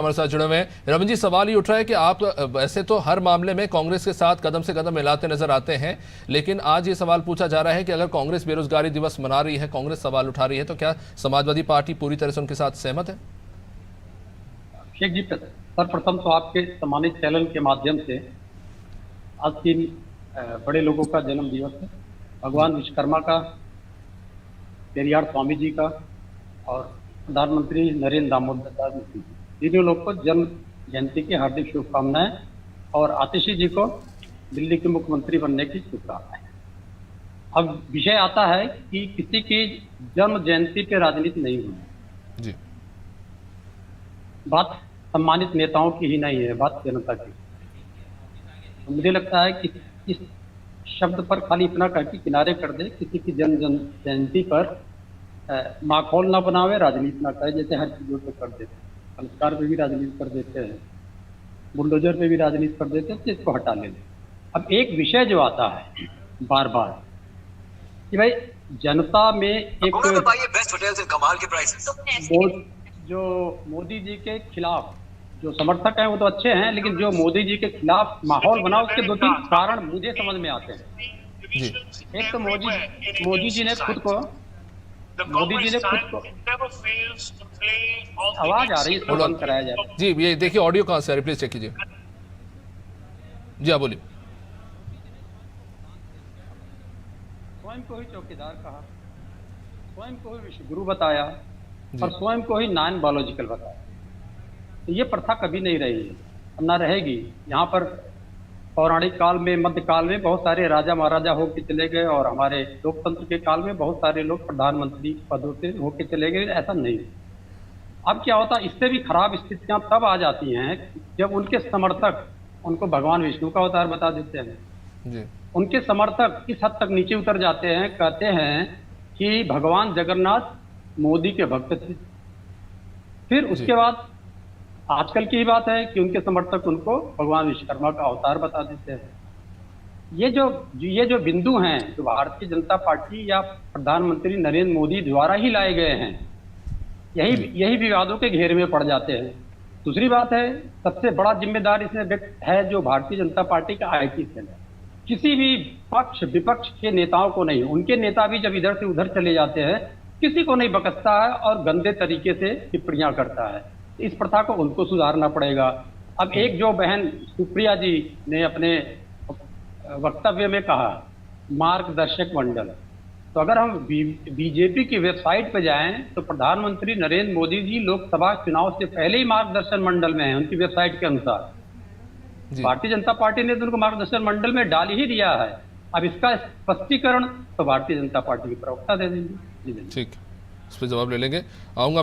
हमारे साथ जुड़े हुए हैं। रमन जी, सवाल ये उठ रहा है कि आप वैसे तो हर मामले में कांग्रेस के साथ कदम से कदम मिलाते नजर आते हैं, लेकिन आज ये सवाल पूछा जा रहा है कि अगर कांग्रेस बेरोजगारी दिवस मना रही है, कांग्रेस सवाल उठा रही है, तो क्या समाजवादी पार्टी पूरी तरह से उनके साथ सहमत है? शेख जी, सर्वप्रथम तो आपके सम्मानित चैनल के माध्यम से आज तीन बड़े लोगों का जन्म दिवस है। भगवान विश्वकर्मा का, पेरियार स्वामी जी का और प्रधानमंत्री नरेंद्र दामोदर दास जी, तीनों लोग को जन्म जयंती की हार्दिक शुभकामनाएं और आतिशी जी को दिल्ली के मुख्यमंत्री बनने की शुभकामनाएं। अब विषय आता है कि किसी की जन्म जयंती पे राजनीति नहीं हुई जी। बात सम्मानित नेताओं की ही नहीं है, बात जनता की। तो मुझे लगता है कि इस शब्द पर खाली इतना कह के किनारे कर दे, किसी की जन्म जयंती पर माखौल ना बनावे, राजनीति ना करे, जैसे हर चीजों पे कर देते हैं। संस्कार पे भी राजनीति कर देते हैं, बुलडोजर पे भी राजनीति कर देते हैं, तो इसको हटा लेते। अब एक विषय जो आता है बार बार कि भाई जनता में एक बेस्ट होटल्स इन कमाल के प्राइसेस। जो मोदी जी के खिलाफ जो समर्थक हैं वो तो अच्छे हैं, लेकिन जो मोदी जी के खिलाफ माहौल बना, उसके दो तीन कारण मुझे समझ में आते हैं। जी। एक तो मोदी जी ने खुद को आवाज आ रही है, इसको बंद कराया जाए। जी, ये देखिए ऑडियो कहाँ से आ रही है, प्लीज चेक कीजिए। जी हाँ, बोलिए। स्वयं को ही चौकीदार कहा, स्वयं को ही विश्वगुरु बताया और स्वयं को ही नॉन बायोलॉजिकल बताया। तो ये प्रथा कभी नहीं रही है, ना रहेगी। यहाँ पर पौराणिक काल में, मध्यकाल में बहुत सारे राजा महाराजा होके चले गए और हमारे लोकतंत्र के काल में बहुत सारे लोग प्रधानमंत्री पदों से होके चले गए। ऐसा नहीं। अब क्या होता है, इससे भी खराब स्थितियां तब आ जाती हैं जब उनके समर्थक उनको भगवान विष्णु का अवतार बता देते हैं। जी। उनके समर्थक इस हद तक नीचे उतर जाते हैं, कहते हैं कि भगवान जगन्नाथ मोदी के भक्त थे। फिर उसके बाद आजकल की बात है कि उनके समर्थक उनको भगवान विश्वकर्मा का अवतार बता देते हैं। ये जो बिंदु हैं, जो भारतीय जनता पार्टी या प्रधानमंत्री नरेंद्र मोदी द्वारा ही लाए गए हैं, यही विवादों के घेरे में पड़ जाते हैं। दूसरी बात है, सबसे बड़ा जिम्मेदार इसमें व्यक्ति है जो भारतीय जनता पार्टी का आईटी सेल है। किसी भी पक्ष विपक्ष के नेताओं को नहीं, उनके नेता भी जब इधर से उधर चले जाते हैं, किसी को नहीं बकसता है और गंदे तरीके से टिप्पणियां करता है। इस प्रथा को उनको सुधारना पड़ेगा। अब एक जो बहन सुप्रिया जी ने अपने वक्तव्य में कहा मार्गदर्शक मंडल, तो अगर हम बीजेपी की वेबसाइट पर जाएं तो प्रधानमंत्री नरेंद्र मोदी जी लोकसभा चुनाव से पहले ही मार्गदर्शन मंडल में हैं, उनकी वेबसाइट के अनुसार। भारतीय जनता पार्टी ने तो उनको मार्गदर्शन मंडल में डाल ही दिया है। अब इसका स्पष्टीकरण तो भारतीय जनता पार्टी की प्रवक्ता दे देंगे। ठीक, इस पर जवाब ले लेंगे। आऊंगा।